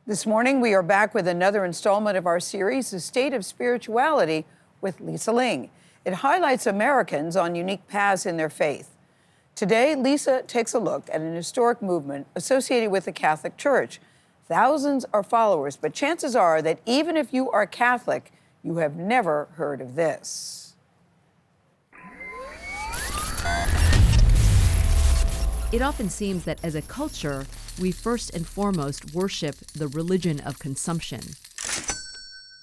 This morning, we are back with another installment of our series, The State of Spirituality, with Lisa Ling. It highlights Americans on unique paths in their faith. Today, Lisa takes a look at an historic movement associated with the Catholic Church. Thousands are followers, but chances are that even if you are Catholic, you have never heard of this. It often seems that as a culture, we first and foremost worship the religion of consumption.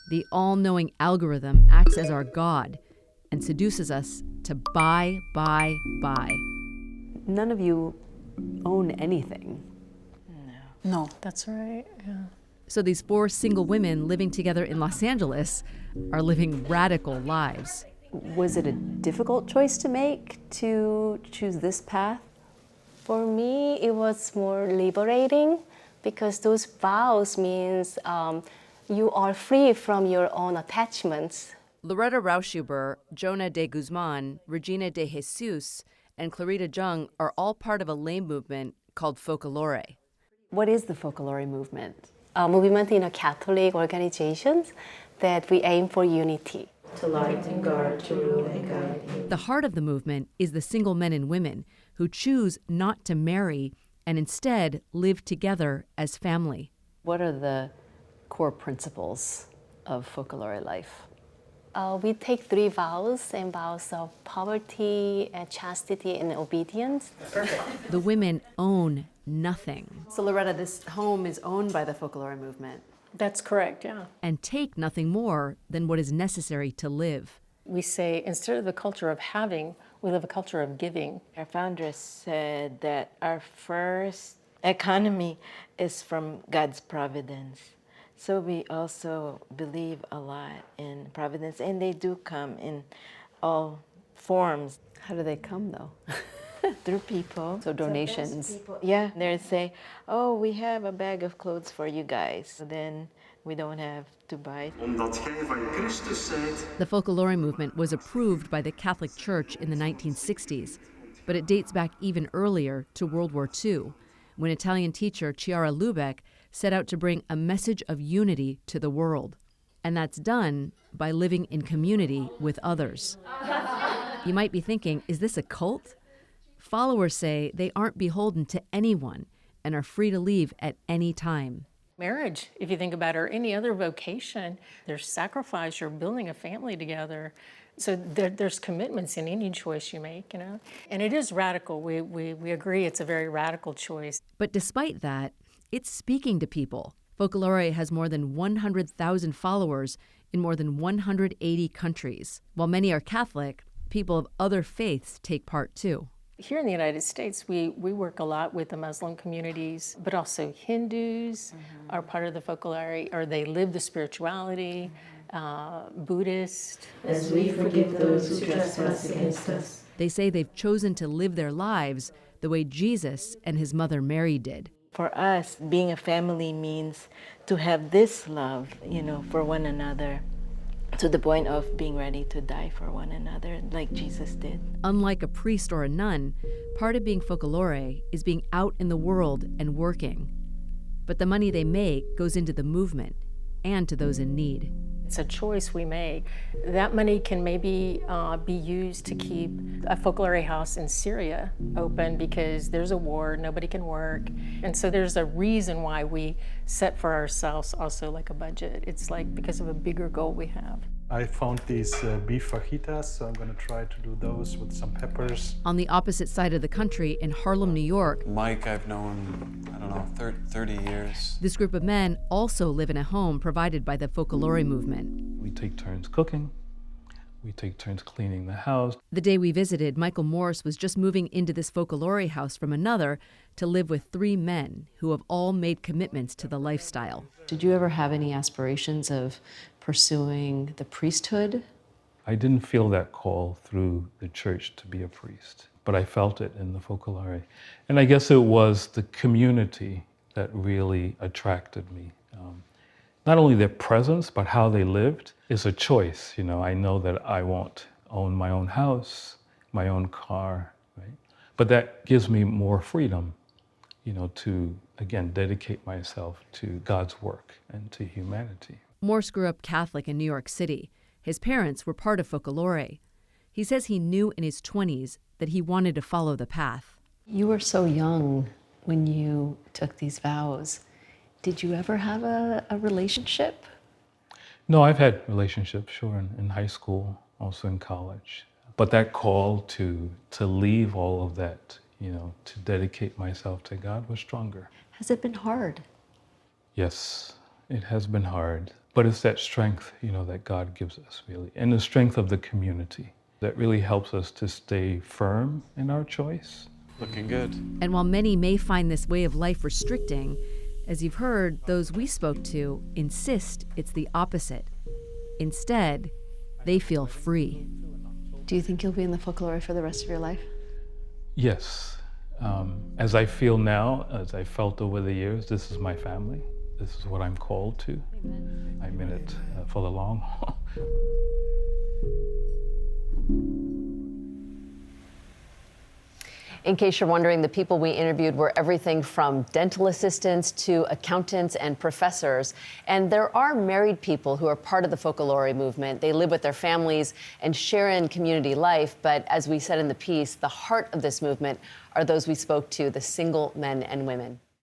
The all-knowing algorithm acts as our God and seduces us to buy, buy, buy. None of you own anything. No, that's right. Yeah. So these four single women living together in Los Angeles are living radical lives. Was it a difficult choice to make to choose this path? For me, it was more liberating because those vows means you are free from your own attachments. Loretta Rauschuber, Jonah de Guzman, Regina de Jesus, and Clarita Jung are all part of a lay movement called Focolare. What is the Focolare movement? A movement in a Catholic organizations that we aim for unity. To light and guard, to rule and guide. The heart of the movement is the single men and women who choose not to marry and instead live together as family. What are the core principles of Focolare life? We take 3 vows and vows of poverty, and chastity, and obedience. Perfect. The women own nothing. So Loretta, this home is owned by the Focolare movement. That's correct, yeah. And take nothing more than what is necessary to live. We say instead of the culture of having, we live a culture of giving. Our founder said that our first economy is from God's providence. So we also believe a lot in providence, and they do come in all forms. How do they come, though? Through people. So donations. Yeah, they say, oh, we have a bag of clothes for you guys. So then we don't have to buy. The Focolare movement was approved by the Catholic Church in the 1960s, but it dates back even earlier to World War II, when Italian teacher Chiara Lubeck set out to bring a message of unity to the world. And that's done by living in community with others. You might be thinking, is this a cult? Followers say they aren't beholden to anyone and are free to leave at any time. Marriage, if you think about it, or any other vocation, there's sacrifice, you're building a family together. So there's commitments in any choice you make, you know. And it is radical. We agree it's a very radical choice. But despite that, it's speaking to people. Focolare has more than 100,000 followers in more than 180 countries. While many are Catholic, people of other faiths take part too. Here in the United States, we work a lot with the Muslim communities, but also Hindus are part of the Focolare, or they live the spirituality, Buddhist. As we forgive those who trespass against us. They say they've chosen to live their lives the way Jesus and his mother Mary did. For us, being a family means to have this love, for one another, to the point of being ready to die for one another, like Jesus did. Unlike a priest or a nun, part of being Focolare is being out in the world and working. But the money they make goes into the movement and to those in need. It's a choice we make. That money can maybe be used to keep a Focolare house in Syria open because there's a war, nobody can work. And so there's a reason why we set for ourselves also like a budget. It's like because of a bigger goal we have. I found these beef fajitas, so I'm going to try to do those with some peppers. On the opposite side of the country, in Harlem, New York, Mike, I've known, 30 years. This group of men also live in a home provided by the Focolare movement. We take turns cooking. We take turns cleaning the house. The day we visited, Michael Morris was just moving into this Focolare house from another to live with 3 men who have all made commitments to the lifestyle. Did you ever have any aspirations of pursuing the priesthood? I didn't feel that call through the church to be a priest, but I felt it in the Focolare. And I guess it was the community that really attracted me. Not only their presence, but how they lived is a choice. I know that I won't own my own house, my own car, right? But that gives me more freedom, to again, dedicate myself to God's work and to humanity. Morse grew up Catholic in New York City. His parents were part of Focolare. He says he knew in his 20s that he wanted to follow the path. You were so young when you took these vows. Did you ever have a relationship? No, I've had relationships, sure, in high school, also in college. But that call to leave all of that, to dedicate myself to God was stronger. Has it been hard? Yes, it has been hard. But it's that strength, that God gives us, really. And the strength of the community that really helps us to stay firm in our choice. Looking good. And while many may find this way of life restricting, as you've heard, those we spoke to insist it's the opposite. Instead, they feel free. Do you think you'll be in the Focolare for the rest of your life? Yes. As I feel now, as I felt over the years, this is my family. This is what I'm called to. I'm in it for the long haul. In case you're wondering, the people we interviewed were everything from dental assistants to accountants and professors. And there are married people who are part of the Focolare movement. They live with their families and share in community life. But as we said in the piece, the heart of this movement are those we spoke to, the single men and women.